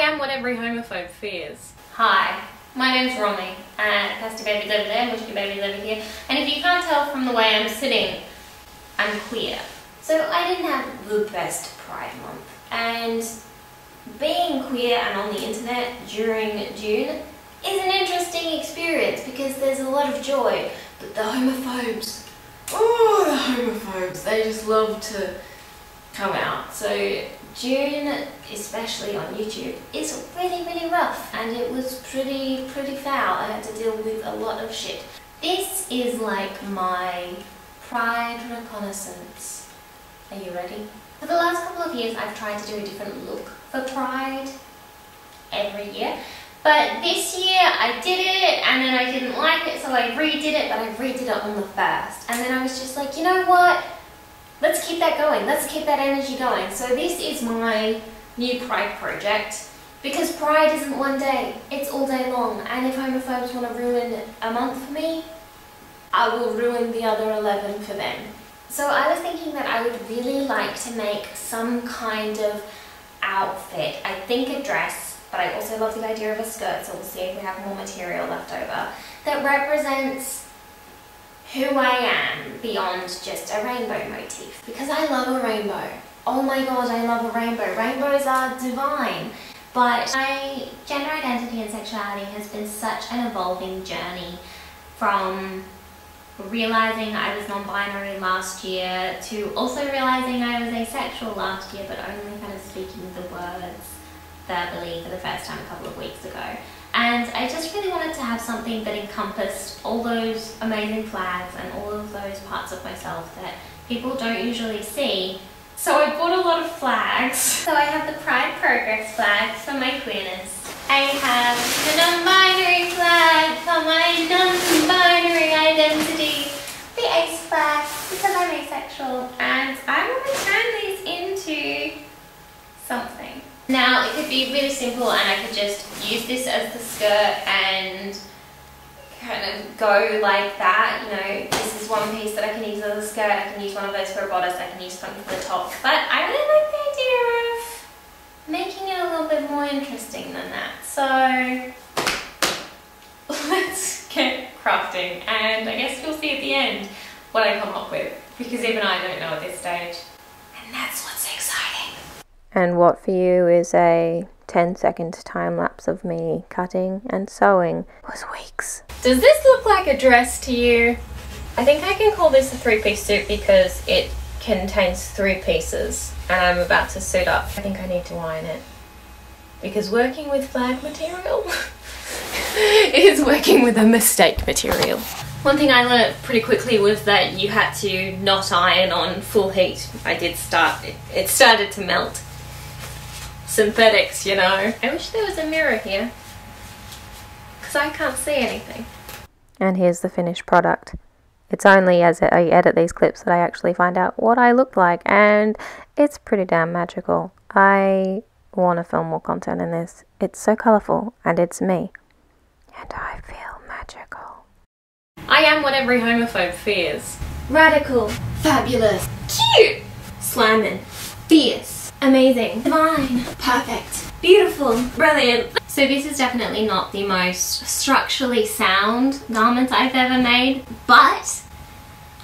am what every homophobe fears. Hi, my name's Romy, and Pasty Baby's over there, Mushki Baby's over here, and if you can't tell from the way I'm sitting, I'm queer. So I didn't have the best Pride Month, and being queer and on the internet during June is an interesting experience because there's a lot of joy, but the homophobes, oh, the homophobes, they just love to come out. So June, especially on YouTube, is really rough, and it was pretty foul. I had to deal with a lot of shit. This is like my Pride reconnaissance. Are you ready? For the last couple of years I've tried to do a different look for Pride every year, but this year I did it and then I didn't like it, so I redid it, but I redid it on the 1st, and then I was just like, you know what? Let's keep that going. Let's keep that energy going. So this is my new Pride project, because Pride isn't one day, it's all day long, and if homophobes want to ruin a month for me, I will ruin the other 11 for them. So I was thinking that I would really like to make some kind of outfit. I think a dress, but I also love the idea of a skirt, so we'll see if we have more material left over, that represents who I am beyond just a rainbow motif. Because I love a rainbow. Oh my god, I love a rainbow. Rainbows are divine. But my gender identity and sexuality has been such an evolving journey, from realizing I was non-binary last year to also realizing I was asexual last year, but only kind of speaking the words verbally for the first time a couple of weeks ago. And I just really wanted to have something that encompassed all those amazing flags and all of those parts of myself that people don't usually see. So I bought a lot of flags. So I have the Pride Progress flag for my queerness. I have the non-binary flag for my non-binary identity. The ace flag because I'm asexual, and I want to turn these into something. Now it could be really simple and I could just use this as the skirt and kind of go like that, you know, this is one piece that I can use as a skirt, I can use one of those for a bodice, I can use something for the top, but I really like the idea of making it a little bit more interesting than that. So let's get crafting, and I guess we'll see at the end what I come up with, because even I don't know at this stage, and that's what's exciting. And what for you is a 10-second time lapse of me cutting and sewing was weeks. Does this look like a dress to you? I think I can call this a 3-piece suit because it contains 3 pieces and I'm about to suit up. I think I need to iron it, because working with flag material is working with a mistake material. One thing I learned pretty quickly was that you had to not iron on full heat. I did start, it started to melt. Synthetics, you know. I wish there was a mirror here, because I can't see anything. And here's the finished product. It's only as I edit these clips that I actually find out what I look like, and it's pretty damn magical. I want to film more content in this. It's so colourful, and it's me. And I feel magical. I am what every homophobe fears. Radical, fabulous, cute, slamming, fierce, amazing, divine, perfect, beautiful, brilliant. So this is definitely not the most structurally sound garment I've ever made, but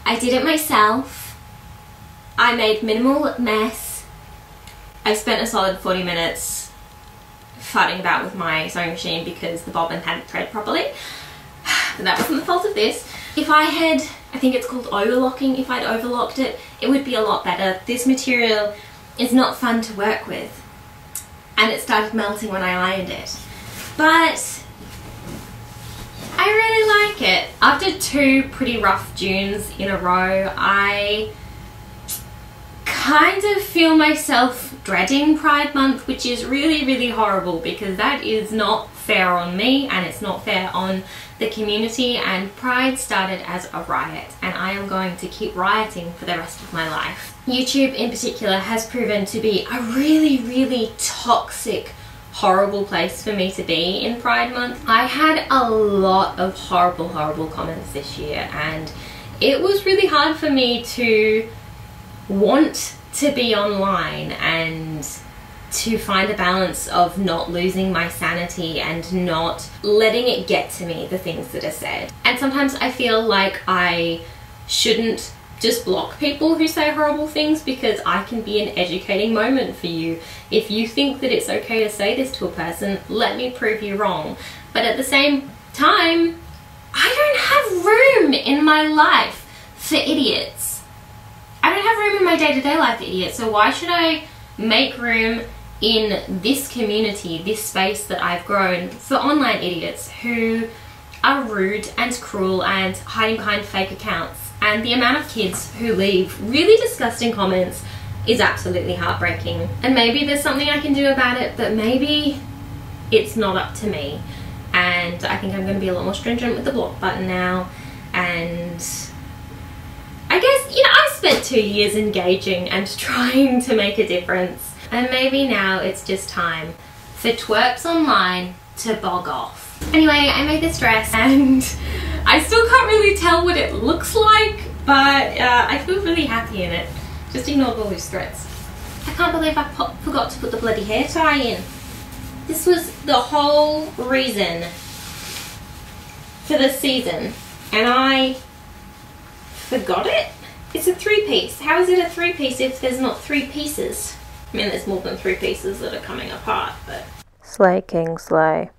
I did it myself. I made minimal mess. I spent a solid 40 minutes farting about with my sewing machine because the bobbin hadn't thread properly. But that wasn't the fault of this. If I had, I think it's called overlocking, if I'd overlocked it, it would be a lot better. This material is not fun to work with, and it started melting when I ironed it. But I really like it. After 2 pretty rough Junes in a row, I kind of feel myself dreading Pride Month, which is really horrible, because that is not fair on me and it's not fair on the community, and Pride started as a riot and I am going to keep rioting for the rest of my life. YouTube in particular has proven to be a really toxic, horrible place for me to be in Pride Month. I had a lot of horrible comments this year, and it was really hard for me to want to be online and to find a balance of not losing my sanity and not letting it get to me, the things that are said. And sometimes I feel like I shouldn't just block people who say horrible things, because I can be an educating moment for you. If you think that it's okay to say this to a person, let me prove you wrong. But at the same time, I don't have room in my life for idiots. I don't have room in my day-to-day life for idiots, so why should I make room in this community, this space that I've grown, for online idiots who are rude and cruel and hiding behind fake accounts? And the amount of kids who leave really disgusting comments is absolutely heartbreaking. And maybe there's something I can do about it, but maybe it's not up to me. And I think I'm going to be a lot more stringent with the block button now. And I guess, you know, I spent 2 years engaging and trying to make a difference. And maybe now it's just time for twerps online to bog off. Anyway, I made this dress and I still can't really tell what it looks like, but I feel really happy in it. Just ignored all these threads. I can't believe I forgot to put the bloody hair tie in. This was the whole reason for the season, and I forgot it. It's a 3-piece. How is it a 3-piece if there's not 3 pieces? I mean, there's more than 3 pieces that are coming apart, but... Slay King Slay.